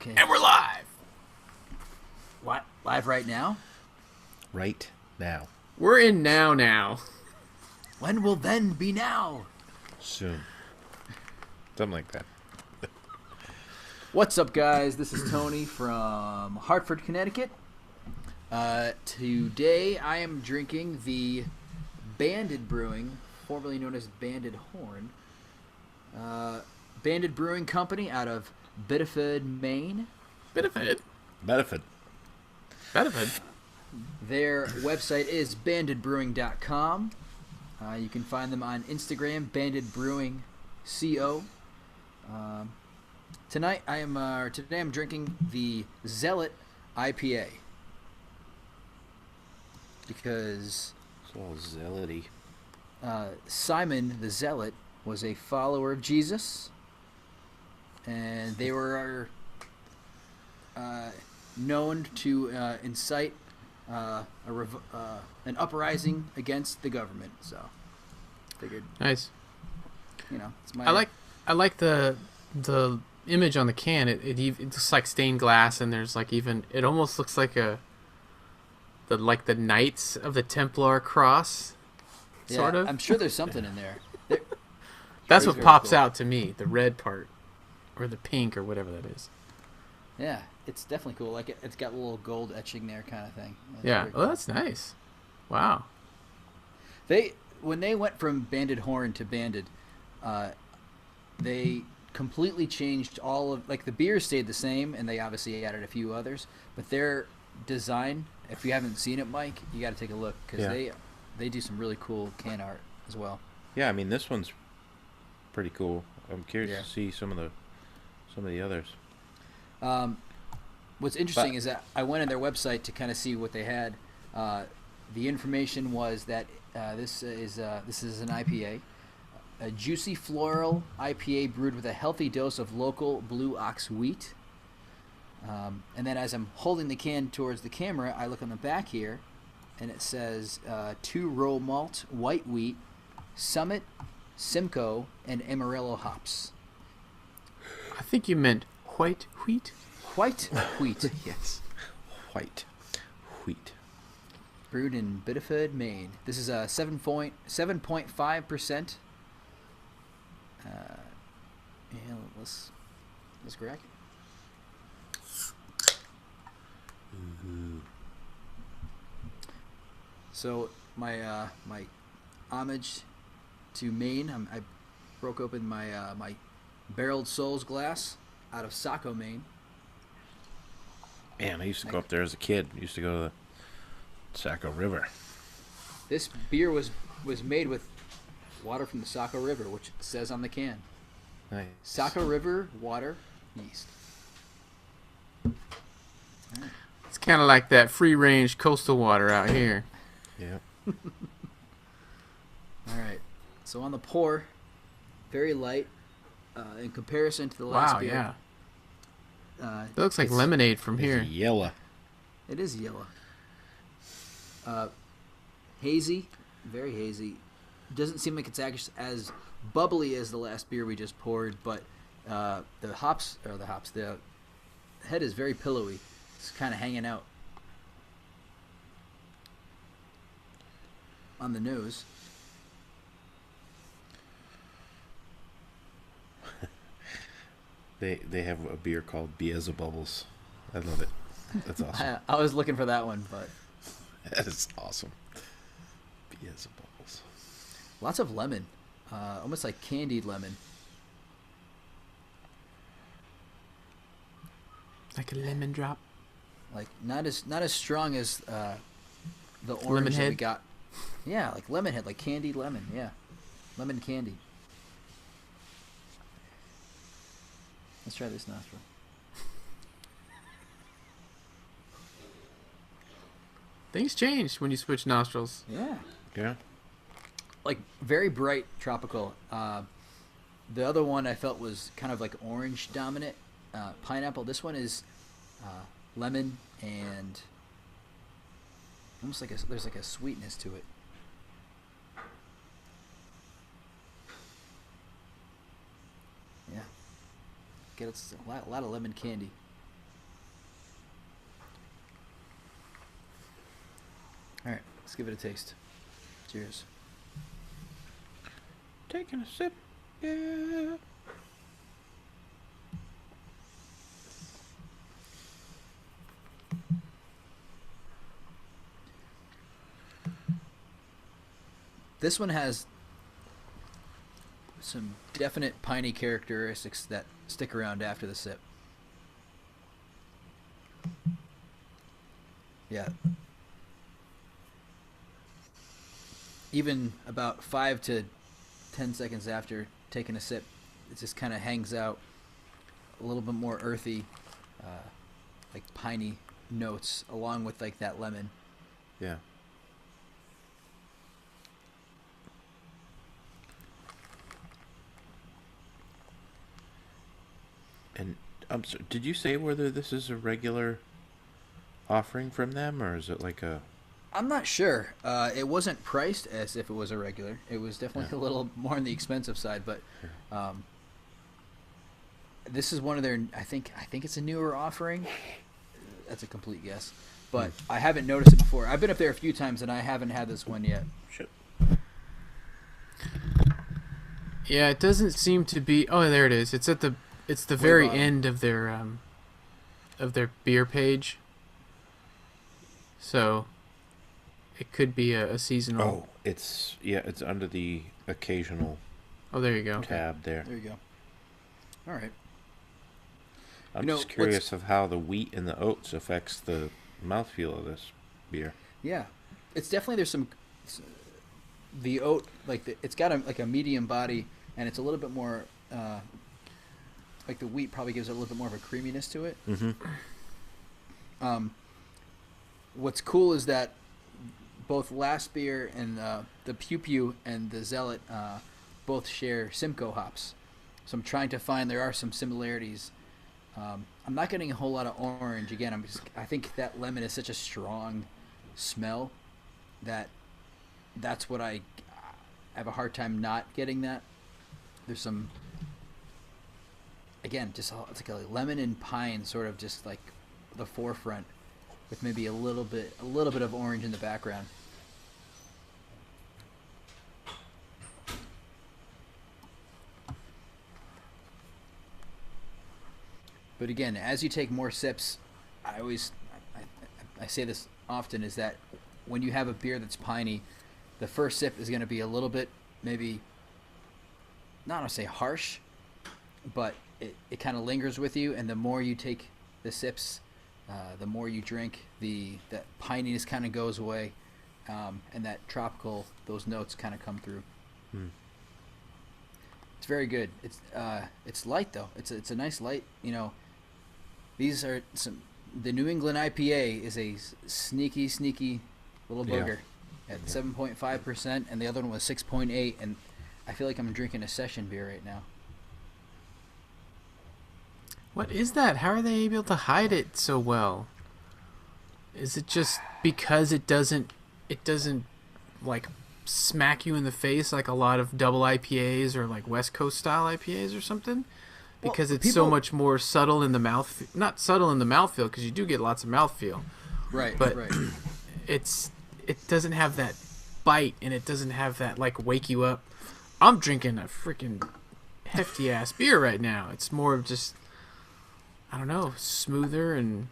Okay. And we're live. What? Live right now? Right now. We're in now. When will then be now? Soon. Something like that. What's up, guys? This is Tony from Hartford, Connecticut. Today I am drinking the Banded Brewing, formerly known as Banded Horn. Banded Brewing Company out of Biddeford, Maine. Benefit. Their website is bandedbrewing.com. You can find them on Instagram, bandedbrewingco. Today I'm drinking the Zealot IPA because It's all zealoty. Simon the Zealot was a follower of Jesus, and they were known to incite an uprising against the government. So, figured, Nice. it's my. I like the image on the can. It looks like stained glass, and there's it almost looks like the Knights of the Templar cross, sort of. I'm sure there's something in there. That's It's what very pops cool. out to me, the red part, or the pink, or whatever that is. Yeah, it's definitely cool. Like it's got a little gold etching there, kind of thing. It's Yeah. very Oh, cool. that's nice. Wow. When they went from Banded Horn to Banded, they completely changed all of the beers stayed the same, and they obviously added a few others. But their design, if you haven't seen it, Mike, you got to take a look because they do some really cool can art as well. Yeah, I mean this one's pretty cool. I'm curious Yeah. to see some of the others. What's interesting is that I went on their website to kind of see what they had. The information was that this is an IPA, a juicy floral IPA brewed with a healthy dose of local blue ox wheat. And then as I'm holding the can towards the camera, I look on the back here, and it says 2-row malt, white wheat, Summit, Simcoe, and Amarillo hops. I think you meant white wheat. White wheat. Yes. White wheat. Brewed in Biddeford, Maine. This is a 7.5%. Yeah, let's crack it. So my homage to Maine. I broke open my my barreled souls glass out of Saco, Maine. Man, I used to go up there as a kid. I used to go to the Saco River. This beer was made with water from the Saco River, which it says on the can. Nice. Saco River water yeast. It's kind of like that free-range coastal water out here. Yeah. All right. So on the pour, very light in comparison to the last Wow, beer. yeah. It It looks like lemonade from It's here. yellow. It is yellow. Hazy, very hazy. Doesn't seem like it's actually as bubbly as the last beer we just poured, but the head is very pillowy. It's kind of hanging out on the nose. They have a beer called Beelzebubbles. I love it. That's awesome. I was looking for that one, but That is awesome. Beelzebubbles. lots of lemon, almost like candied lemon. Like a lemon drop. Like not as strong as the orange Lemon that we head? got. Yeah, like lemon head, like candied lemon. Yeah, lemon candy. Let's try this nostril. Things changed when you switch nostrils. Yeah, Yeah. like very bright tropical. The other one I felt was kind of like orange dominant, pineapple. This one is lemon and almost like there's like a sweetness to it. Yeah, get a lot of lemon candy. All right, let's give it a taste. Cheers. Taking a sip. Yeah. This one has some definite piney characteristics that stick around after the sip. Yeah. Even about 5 to 10 seconds after taking a sip, it just kind of hangs out a little bit more earthy, like piney notes, along with like that lemon. Yeah. And I'm sorry, did you say whether this is a regular offering from them, or is it like a... I'm not sure. It wasn't priced as if it was a regular. It was definitely a little more on the expensive side, but this is one of their. I think it's a newer offering. That's a complete guess, but I haven't noticed it before. I've been up there a few times and I haven't had this one yet. Shit. Yeah, it doesn't seem to be. Oh, there it is. It's the Way very bottom. end of their beer page. So it could be a seasonal. Oh, it's under the occasional Oh, there you go. tab there. There you go. All right. I'm You know, just curious of how the wheat and the oats affects the mouthfeel of this beer. Yeah, it's definitely there's some the oat it's got a medium body and it's a little bit more like the wheat probably gives it a little bit more of a creaminess to it. Mm-hmm. What's cool is that both Last Beer and the Pew Pew and the Zealot both share Simcoe hops. So I'm trying to find there are some similarities. I'm not getting a whole lot of orange. Again, I think that lemon is such a strong smell that's what I have a hard time not getting that. There's some, again, it's like a lemon and pine sort of just like the forefront with maybe a little bit of orange in the background. But again, as you take more sips, I say this often, is that when you have a beer that's piney, the first sip is going to be a little bit, maybe, not want to say harsh, but it kind of lingers with you, and the more you take the sips, the more you drink, that pininess kind of goes away, and that tropical, those notes kind of come through. It's very good. It's light though. It's a nice light. These are the New England IPA is a sneaky little booger at 7.5%, and the other one was 6.8, and I feel like I'm drinking a session beer right now. What is that? How are they able to hide it so well? Is it just because it doesn't like smack you in the face like a lot of double IPAs or like West Coast style IPAs or something? Because it's so much more subtle in the mouth. Not subtle in the mouthfeel, because you do get lots of mouthfeel. Right, but right. it doesn't have that bite, and it doesn't have that like wake you up. I'm drinking a freaking hefty ass beer right now. It's more of just, I don't know, smoother and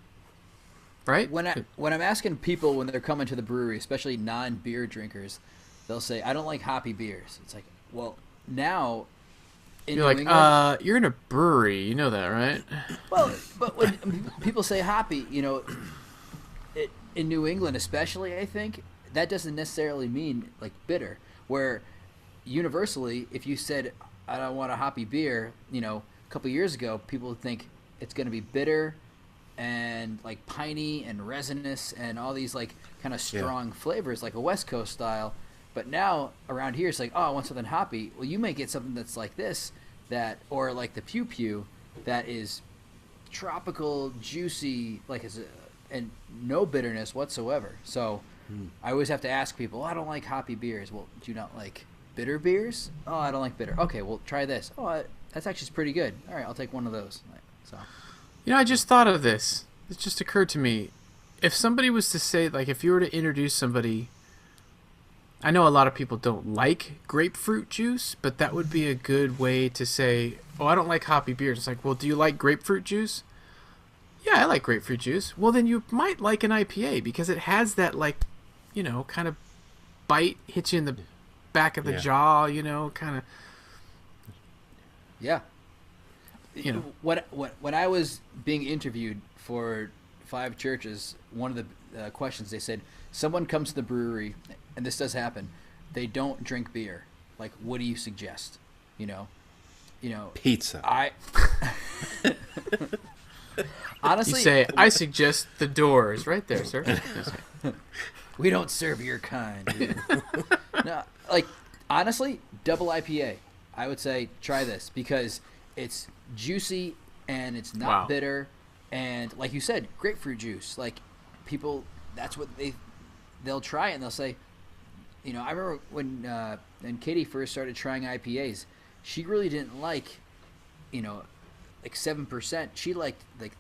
right. When I'm asking people when they're coming to the brewery, especially non-beer drinkers, they'll say, "I don't like hoppy beers." It's like, well, now. You're like, England, you're in a brewery, you know that, right? Well, but when people say hoppy, in New England especially, I think, that doesn't necessarily mean, like, bitter. Where, universally, if you said, I don't want a hoppy beer, a couple years ago, people would think it's going to be bitter and, like, piney and resinous and all these, like, kind of strong flavors, like a West Coast style. But now around here, it's like, oh, I want something hoppy. Well, you may get something that's like this, or like the Pew Pew, that is tropical, juicy, and no bitterness whatsoever. So I always have to ask people, I don't like hoppy beers. Well, do you not like bitter beers? Oh, I don't like bitter. Okay, well, try this. Oh, that's actually pretty good. All right, I'll take one of those. So, I just thought of this. It just occurred to me. if somebody was to say, like, if you were to introduce somebody, I know a lot of people don't like grapefruit juice, but that would be a good way to say, oh, I don't like hoppy beers. It's like, well, do you like grapefruit juice? Yeah, I like grapefruit juice. Well, then you might like an IPA because it has that, like, kind of bite, hits you in the back of the jaw, kind of. Yeah. When I was being interviewed for 5 Churches, one of the questions they said, someone comes to the brewery, and this does happen, they don't drink beer. Like, what do you suggest? Pizza. Honestly, you say, I suggest the Doors right there, sir. We don't serve your kind. No, like, honestly, double IPA. I would say try this because it's juicy and it's not bitter, and like you said, grapefruit juice. Like, people, that's what they'll try it and they'll say, I remember when Katie first started trying IPAs, she really didn't like, like 7%. She liked like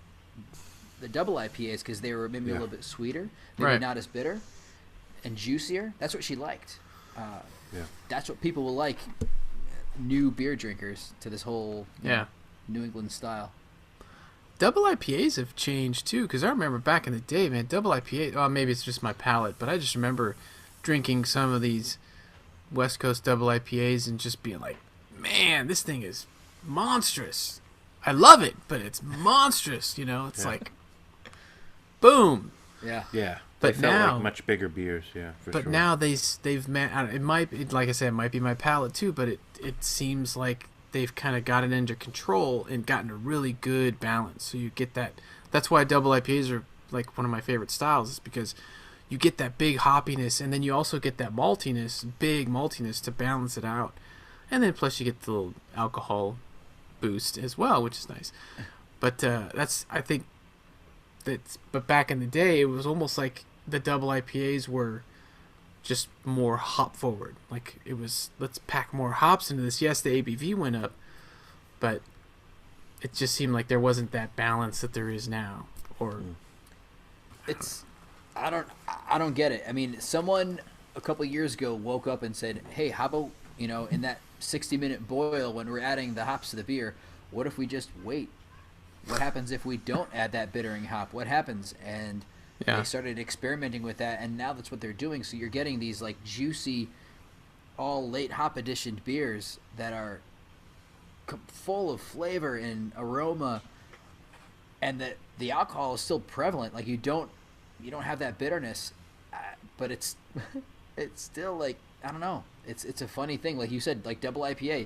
the double IPAs because they were maybe a little bit sweeter, maybe not as bitter and juicier. That's what she liked. That's what people will like. New beer drinkers to this whole New England style. Double IPAs have changed too, because I remember back in the day, man, double IPA. Oh, maybe it's just my palate, but I just remember drinking some of these West Coast double IPAs and just being like, man, this thing is monstrous. I love it, but it's monstrous. It's like, boom. Yeah. Yeah. But they felt now, like much bigger beers, for sure. Now they've it might, like I said, it might be my palate too, but it seems like they've kind of got it under control and gotten a really good balance. So you get that. That's why double IPAs are like one of my favorite styles, is because you get that big hoppiness, and then you also get that big maltiness to balance it out, and then plus you get the little alcohol boost as well, which is nice. But I think but back in the day, it was almost like the double IPAs were just more hop forward. Like, it was, let's pack more hops into this. Yes, the ABV went up, but it just seemed like there wasn't that balance that there is now. Or it's, I don't get it. I mean, someone a couple of years ago woke up and said, hey, how about, in that 60-minute boil when we're adding the hops to the beer, what if we just wait? What happens if we don't add that bittering hop? What happens? And they started experimenting with that, and now that's what they're doing. So you're getting these like juicy, all late hop additioned beers that are full of flavor and aroma, and the alcohol is still prevalent. Like, you don't have that bitterness, but it's still like, I don't know. It's a funny thing. Like you said, like double IPA,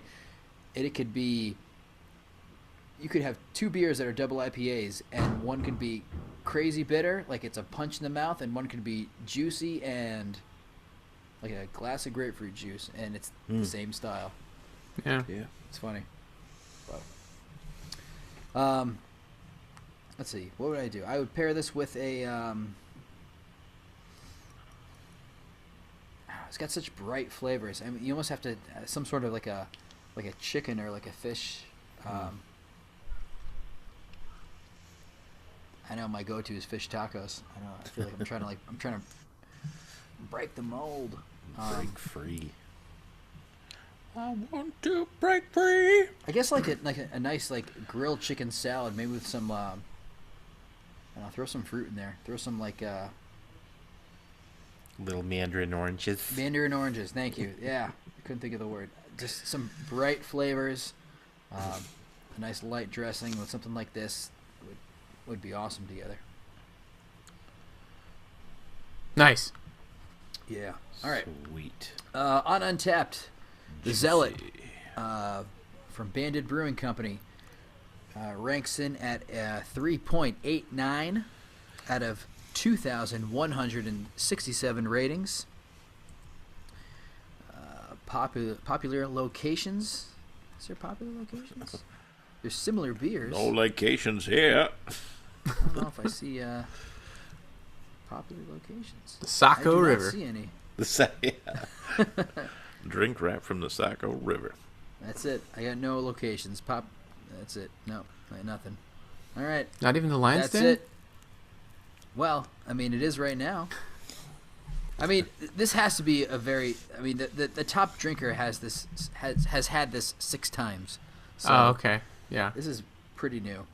it could be. You could have 2 beers that are double IPAs, and one could be crazy bitter, like it's a punch in the mouth, and one could be juicy and like a glass of grapefruit juice, and it's the same style. Yeah. It's funny. But, let's see. What would I do? I would pair this with a. It's got such bright flavors. I mean, you almost have to some sort of like a chicken or like a fish. I know my go-to is fish tacos. I know. I feel like I'm trying to break the mold. Break free. I want to break free. I guess like a nice like grilled chicken salad, maybe with some. I don't know, throw some fruit in there. Throw some like. Little mandarin oranges. Mandarin oranges. Thank you. Yeah, I couldn't think of the word. Just some bright flavors. A nice light dressing with something like this would be awesome together. Nice. Yeah. All right. Sweet. On Untapped, the Zealot from Banded Brewing Company ranks in at 3.89 out of 2,167 ratings. Popular locations. Is there popular locations? There's similar beers. No locations here. I don't know if I see popular locations. The Saco River. I do not see any. Drink right from the Saco River. That's it. I got no locations. That's it. No, nothing. All right. Not even the Lions That's Den? it. Well, I mean, it is right now. I mean, this has to be a very. I mean, the top drinker has had this 6 times. So Oh, okay. Yeah. this is pretty new.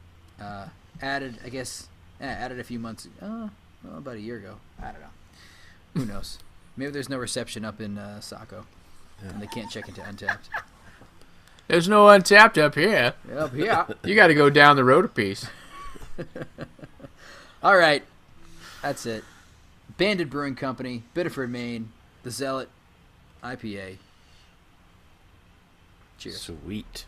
Added, I guess, added a few months. Well, about a year ago. I don't know. Who knows? Maybe there's no reception up in Saco, and they can't check into Untapped. There's no Untapped up here. Up here. You got to go down the road a piece. All right, that's it. Banded Brewing Company, Biddeford, Maine, the Zealot IPA. Cheers. Sweet.